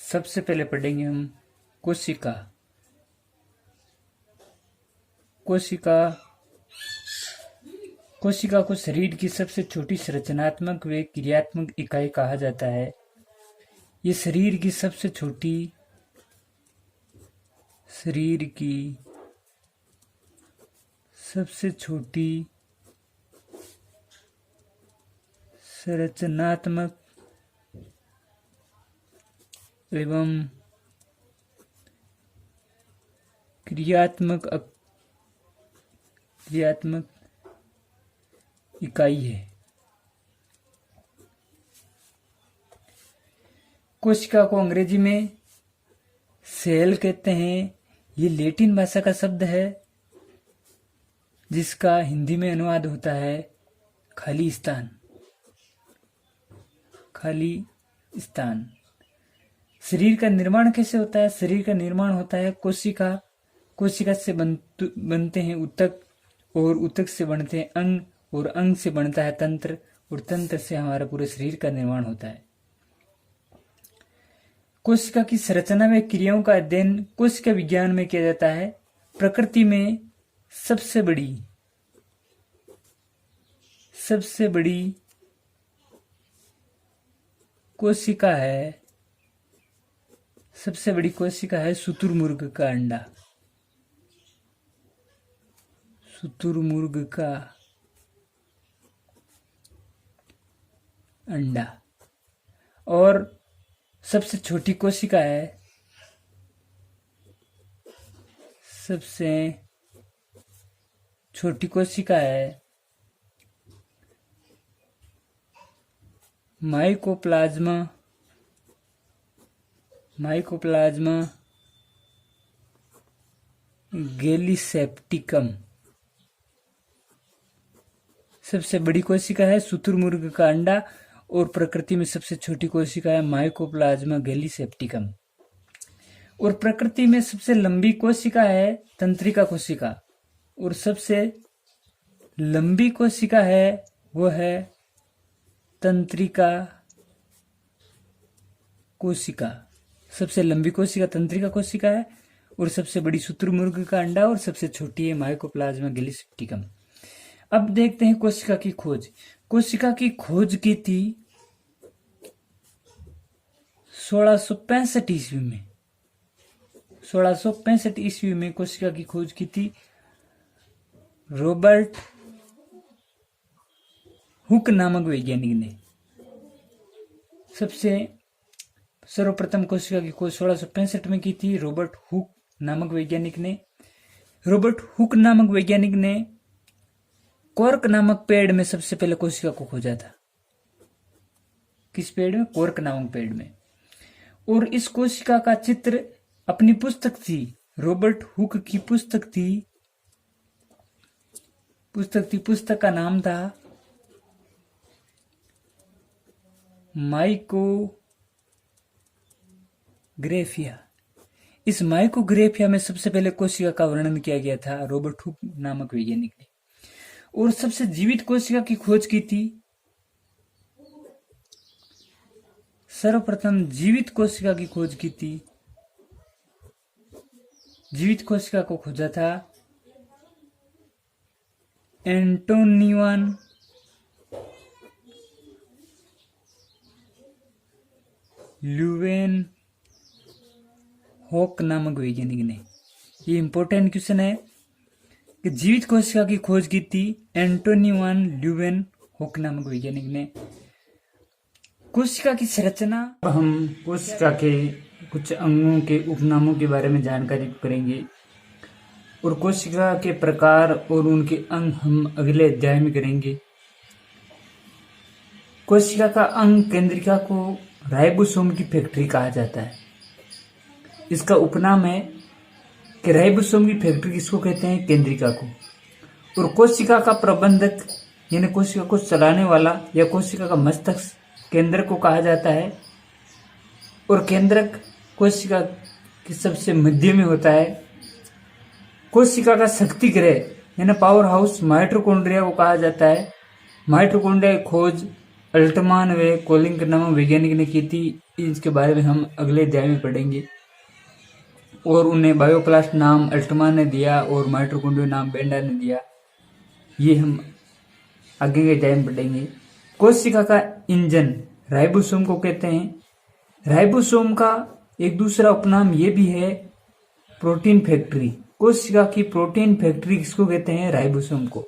सबसे पहले पढ़ेंगे हम कोशिका। कोशिका कोशिका को शरीर की सबसे छोटी संरचनात्मक व क्रियात्मक इकाई कहा जाता है। ये शरीर की सबसे छोटी संरचनात्मक एवं क्रियात्मक इकाई है। कोशिका को अंग्रेजी में सेल कहते हैं। ये लैटिन भाषा का शब्द है जिसका हिंदी में अनुवाद होता है खाली स्थान। शरीर का निर्माण कैसे होता है? शरीर का निर्माण होता है कोशिका से बनते हैं ऊतक, और ऊतक से बनते हैं अंग, और अंग से बनता है तंत्र, और तंत्र से हमारा पूरे शरीर का निर्माण होता है। कोशिका की संरचना में क्रियाओं का अध्ययन कोशिका विज्ञान में किया जाता है। प्रकृति में सबसे बड़ी कोशिका है शुतुरमुर्ग का अंडा। और सबसे छोटी कोशिका है माइकोप्लाज्मा गैलीसेप्टिकम। सबसे बड़ी कोशिका है शुतुरमुर्ग का अंडा, और प्रकृति में सबसे छोटी कोशिका है माइकोप्लाज्मा गैलीसेप्टिकम। और प्रकृति में सबसे लंबी कोशिका है तंत्रिका कोशिका, और सबसे लंबी कोशिका है वो है तंत्रिका कोशिका। सबसे लंबी कोशिका तंत्रिका कोशिका है, और सबसे बड़ी शुतुरमुर्ग का अंडा, और सबसे छोटी है माइकोप्लाज्मा गैलीसेप्टिकम। अब देखते हैं कोशिका की खोज। कोशिका की खोज की थी 1665 ईस्वी में। 1665 ईस्वी में कोशिका की खोज की थी रॉबर्ट हुक नामक वैज्ञानिक ने। सर्वप्रथम कोशिका की खोज 1665 में की थी रॉबर्ट हुक नामक वैज्ञानिक ने। रॉबर्ट हुक नामक वैज्ञानिक ने कॉर्क नामक पेड़ में सबसे पहले कोशिका को खोजा था। किस पेड़ में? कॉर्क नामक पेड़ में। और इस कोशिका का चित्र अपनी पुस्तक थी, रॉबर्ट हुक की पुस्तक थी। पुस्तक का नाम था माइकोग्राफिया। इस माइकोग्राफिया में सबसे पहले कोशिका का वर्णन किया गया था रॉबर्ट हुक नामक वैज्ञानिक ने। और सबसे जीवित कोशिका की खोज की थी, सर्वप्रथम जीवित कोशिका की खोज की थी। जीवित कोशिका को खोजा था एंटोनियन ल्यूवेनहॉक नामक वैज्ञानिक ने। ये इंपॉर्टेंट क्वेश्चन है कि जीवित कोशिका की खोज की थी एंटोनियन ल्यूवेनहॉक नामक वैज्ञानिक ने। कोशिका की संरचना। अब हम कोशिका के कुछ अंगों के उपनामों के बारे में जानकारी करेंगे, और कोशिका के प्रकार और उनके अंग हम अगले अध्याय में करेंगे। कोशिका का अंग केंद्रिका को राइबोसोम की फैक्ट्री कहा जाता है। इसका उपनाम है कि राइबोसोम की फैक्ट्री किसको कहते हैं? केंद्रिका को। और कोशिका का प्रबंधक यानी कोशिका को चलाने वाला या कोशिका का मस्तिष्क केंद्रक को कहा जाता है। और केंद्रक कोशिका के सबसे मध्य में होता है। कोशिका का शक्ति गृह यानी पावर हाउस माइटोकॉन्ड्रिया को कहा जाता है। माइटोकॉन्ड्रिया की खोज अल्टमान व कोलिंग नामक वैज्ञानिक ने की थी, इसके बारे में हम अगले अध्याय में पढ़ेंगे। और उन्हें बायोप्लास्ट नाम अल्टमान ने दिया और माइटोकॉन्ड्रिया नाम बेंडा ने दिया। ये हम आगे के अध्याय में पढ़ेंगे। कोशिका का इंजन राइबोसोम को कहते हैं। राइबोसोम का एक दूसरा उपनाम ये भी है प्रोटीन फैक्ट्री। कोशिका की प्रोटीन फैक्ट्री किसको कहते हैं? राइबोसोम को।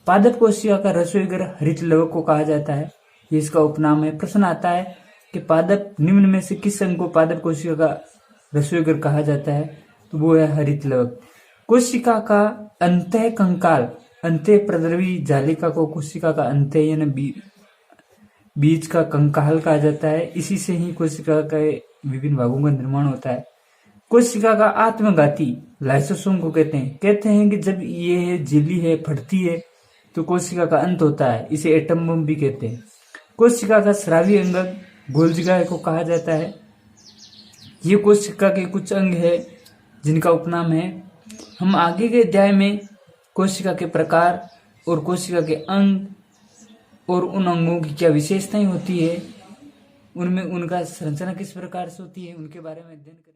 पादप कोशिका का रसोई घर हरित लवक को कहा जाता है, ये इसका उपनाम है। प्रश्न आता है कि पादप निम्न में से किस अंग को पादप कोशिका का रसोई घर कहा जाता है? तो वो है हरित लवक। कोशिका का अंतः कंकाल, अंत्य प्रद्रवी जालिका को कोशिका का अंत्य यानी बीज का कंकाल कहा जाता है। इसी से ही कोशिका के विभिन्न भागों का निर्माण होता है। कोशिका का आत्मघाती लाइसोसोम को कहते हैं कि जब ये झिल्ली है फटती है तो कोशिका का अंत होता है, इसे एटम बम भी कहते हैं। कोशिका का स्रावी अंग गोल्जिका को कहा जाता है। ये कोशिका के कुछ अंग है जिनका उपनाम है। हम आगे के अध्याय में कोशिका के प्रकार और कोशिका के अंग और उन अंगों की क्या विशेषताएं होती है, उनमें उनका संरचना किस प्रकार से होती है, उनके बारे में अध्ययन करें।